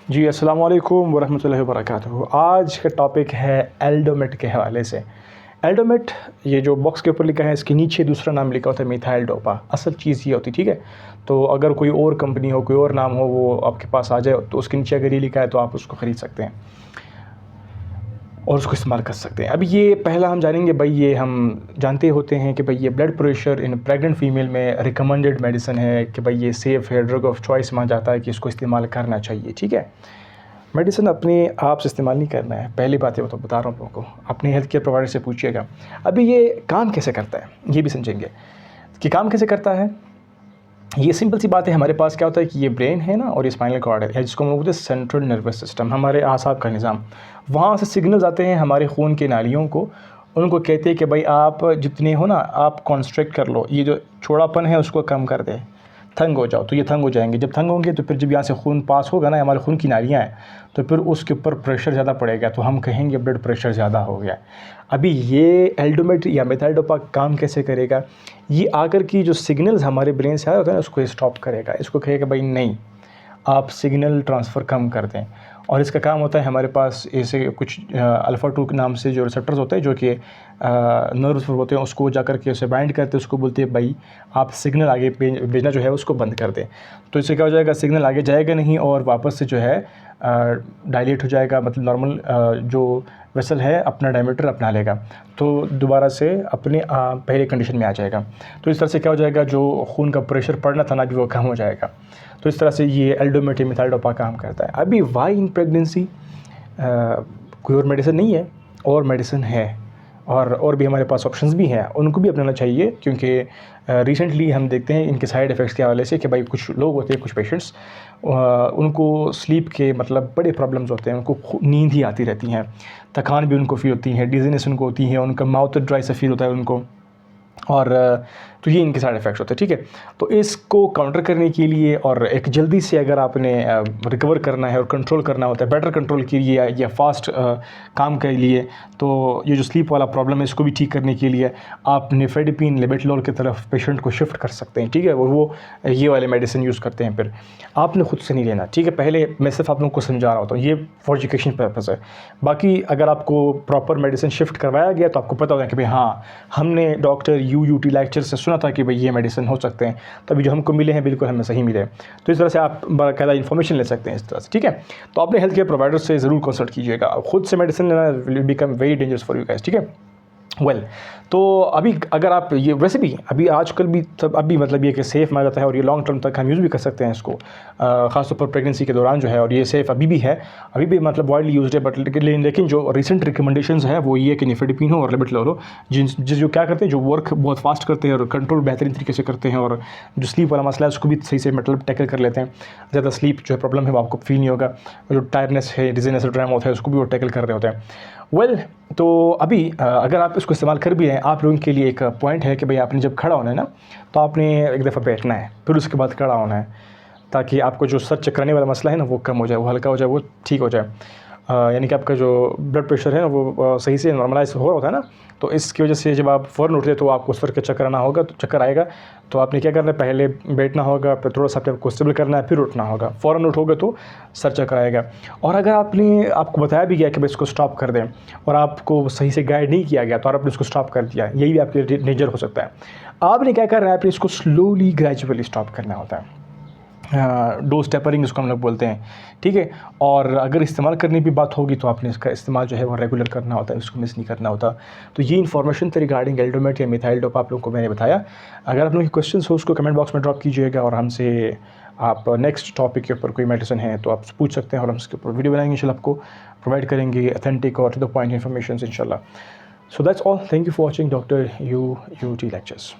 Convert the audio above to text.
जी, अस्सलाम वालेकुम वरहमतुल्लाहि वबरकातुहू। आज का टॉपिक है एल्डोमेट के हवाले से। एल्डोमेट ये जो बॉक्स के ऊपर लिखा है, इसके नीचे दूसरा नाम लिखा होता है मिथाइल डोपा। असल चीज़ ये होती है, ठीक है। तो अगर कोई और कंपनी हो, कोई और नाम हो, वो आपके पास आ जाए तो उसके नीचे अगर ये लिखा है तो आप उसको ख़रीद सकते हैं और उसको इस्तेमाल कर सकते हैं। अभी ये पहला हम जानेंगे भाई, ये हम जानते होते हैं कि भाई ये blood pressure in pregnant female में रिकमेंडेड मेडिसिन है कि भाई ये सेफ़ है, ड्रग ऑफ चॉइस माना जाता है कि इसको इस्तेमाल करना चाहिए, ठीक है। मेडिसिन अपने आप से इस्तेमाल नहीं करना है, पहली बात ये तो बता रहा हूँ आप लोगों को। अपने हेल्थ केयर प्रोवाइडर से पूछिएगा। अभी ये काम कैसे करता है ये भी समझेंगे कि काम कैसे करता है। ये सिंपल सी बात है, हमारे पास क्या होता है कि ये ब्रेन है ना, और ये स्पाइनल कॉर्ड है जिसको हम बोलते हैं सेंट्रल नर्वस सिस्टम, हमारे आसाब का निज़ाम। वहाँ से सिग्नल्स आते हैं हमारे खून के नालियों को, उनको कहते हैं कि भाई आप जितने हो ना, आप कॉन्स्ट्रिक्ट कर लो, ये जो छोड़ापन है उसको कम कर दे, थंग हो जाओ। तो ये थंग हो जाएंगे। जब थंग होंगे तो फिर जब यहाँ से खून पास होगा ना, हमारे खून की नालियाँ हैं, तो फिर उसके ऊपर प्रेशर ज़्यादा पड़ेगा, तो हम कहेंगे ब्लड प्रेशर ज़्यादा हो गया। अभी ये एल्डोमेट या मिथाइल डोपा काम कैसे करेगा, ये आकर की जो सिग्नल्स हमारे ब्रेन से आ रहे होते हैं ना, उसको स्टॉप करेगा। इसको कहेगा भाई नहीं, आप सिग्नल ट्रांसफ़र कम कर दें। और इसका काम होता है, हमारे पास ऐसे कुछ अल्फ़ा 2 के नाम से जो रिसेप्टर्स होते हैं जो कि नर्व्स पर होते हैं, उसको जाकर के उसे बाइंड करते हैं, उसको बोलते हैं भाई आप सिग्नल आगे भेजना जो है उसको बंद कर दें। तो इससे क्या हो जाएगा, सिग्नल आगे जाएगा नहीं और वापस से जो है डायलेट हो जाएगा, मतलब नॉर्मल जो वेसल है अपना डायमीटर अपना लेगा, तो दोबारा से अपने पहले कंडीशन में आ जाएगा। तो इस तरह से क्या हो जाएगा, जो खून का प्रेशर पड़ना था ना भी वो कम हो जाएगा। तो इस तरह से ये एल्डोमेट मिथाइल डोपा काम करता है। अभी वाई इन प्रेगनेंसी, कोई और मेडिसिन नहीं है, और मेडिसिन है और भी हमारे पास ऑप्शंस भी हैं, उनको भी अपनाना चाहिए। क्योंकि रिसेंटली हम देखते हैं इनके साइड इफ़ेक्ट्स के हवाले से कि भाई कुछ लोग होते हैं, कुछ पेशेंट्स, उनको स्लीप के मतलब बड़े प्रॉब्लम्स होते हैं, उनको नींद ही आती रहती हैं, थकान भी उनको फील होती है, डिजीनेस उनको होती है, उनका माउथ ड्राई सा फील होता है उनको, और तो ये इनके साइड इफ़ेक्ट्स होते हैं, ठीक है। तो इसको काउंटर करने के लिए और एक जल्दी से अगर आपने रिकवर करना है और कंट्रोल करना होता है, बेटर कंट्रोल के लिए या फास्ट काम के लिए, तो ये जो स्लीप वाला प्रॉब्लम है इसको भी ठीक करने के लिए आप निफेडिपिन लेबेटलोल की तरफ पेशेंट को शिफ्ट कर सकते हैं, ठीक है। वो ये वाले मेडिसिन यूज़ करते हैं, फिर आपने खुद से नहीं लेना, ठीक है। पहले मैं सिर्फ आप लोगों को समझा रहा होता हूँ, ये फॉर एजुकेशन पर्पज़ है। बाकी अगर आपको प्रॉपर मेडिसिन शिफ्ट करवाया गया तो आपको पता होगा कि भाई हाँ, हमने डॉक्टर यूटी लेक्चर से सुना था कि भाई ये मेडिसिन हो सकते हैं, तभी जो हमको मिले हैं बिल्कुल हमें सही मिले। तो इस तरह से आप बाकायदा इन्फॉर्मेशन ले सकते हैं इस तरह से, ठीक है। तो अपने हेल्थ केयर प्रोवाइडर से ज़रूर कंसल्ट कीजिएगा। खुद से मेडिसिन लेना will become very dangerous for you guys, ठीक है। तो अभी अगर आप ये वैसे भी अभी आजकल भी सब अभी मतलब ये कि सेफ़ माना जाता है और ये लॉन्ग टर्म तक हम यूज़ भी कर सकते हैं इसको, ख़ासतौर पर प्रेगनेंसी के दौरान जो है, और ये सेफ़ अभी भी है, अभी भी मतलब वाइडली यूज्ड है। बट लेकिन जो रिसेंट रिकमेंडेशंस है वो ये कि निफेडिपिन हो और लेबेटलोल हो, जो क्या करते हैं, जो वर्क बहुत फास्ट करते हैं और कंट्रोल बेहतरीन तरीके से करते हैं, और जो स्लीप वाला मसला है उसको भी सही से मतलब टैकल कर लेते हैं। ज़्यादा स्लीप जो है प्रॉब्लम है वो आपको फील नहीं होगा, जो टायर्डनेस है, डिजीनेस ड्राइम होता है, उसको भी वो टैकल कर रहे होते हैं। तो अभी अगर आप इसको इस्तेमाल कर भी रहे हैं, आप लोगों के लिए एक पॉइंट है कि भाई आपने जब खड़ा होना है ना, तो आपने एक दफ़ा बैठना है, फिर उसके बाद खड़ा होना है, ताकि आपको जो सर चकराने वाला मसला है ना वो कम हो जाए, वो हल्का हो जाए, वो ठीक हो जाए। यानी कि आपका जो ब्लड प्रेशर है ना वो सही से नॉर्मलाइज हो रहा होता है ना, तो इसकी वजह से जब आप फ़ौरन उठते तो आपको सर के चक्कर आना होगा, तो चक्कर आएगा। तो आपने क्या करना है, पहले बैठना होगा, फिर थोड़ा सा अपने आपको स्टेबल करना है, फिर उठना होगा। फ़ौरन उठोगे तो सर चक्कर आएगा। और अगर आपको बताया भी गया कि भाई इसको स्टॉप कर दें और आपको सही से गाइड नहीं किया गया तो आपने इसको स्टॉप कर दिया, यही भी आपके लिए डेंजर हो सकता है। आपने क्या करना है, आपने इसको स्लोली ग्रेजुअली स्टॉप करना होता है। डोज टेपरिंग इसको हम लोग बोलते हैं, ठीक है। और अगर इस्तेमाल करने की बात होगी तो आपने इसका इस्तेमाल जो है वो रेगुलर करना होता है, इसको मिस नहीं करना होता। तो ये इन्फॉर्मेशन थी रिगार्डिंग एल्डोमेट या मिथाइल डोपा आप लोगों को मैंने बताया। अगर आप लोगों के क्वेश्चन हो उसको कमेंट बॉक्स में ड्रॉप कीजिएगा, और हमसे आप नेक्स्ट टॉपिक के ऊपर कोई मेडिसिन है तो आप पूछ सकते हैं, और हम उसके ऊपर वीडियो बनाएंगे इंशाल्लाह, आपको प्रोवाइड करेंगे ऑथेंटिक और टू द पॉइंट इन्फॉर्मेशन इंशाल्लाह। So that's all, thank you for watching doctor UT lectures.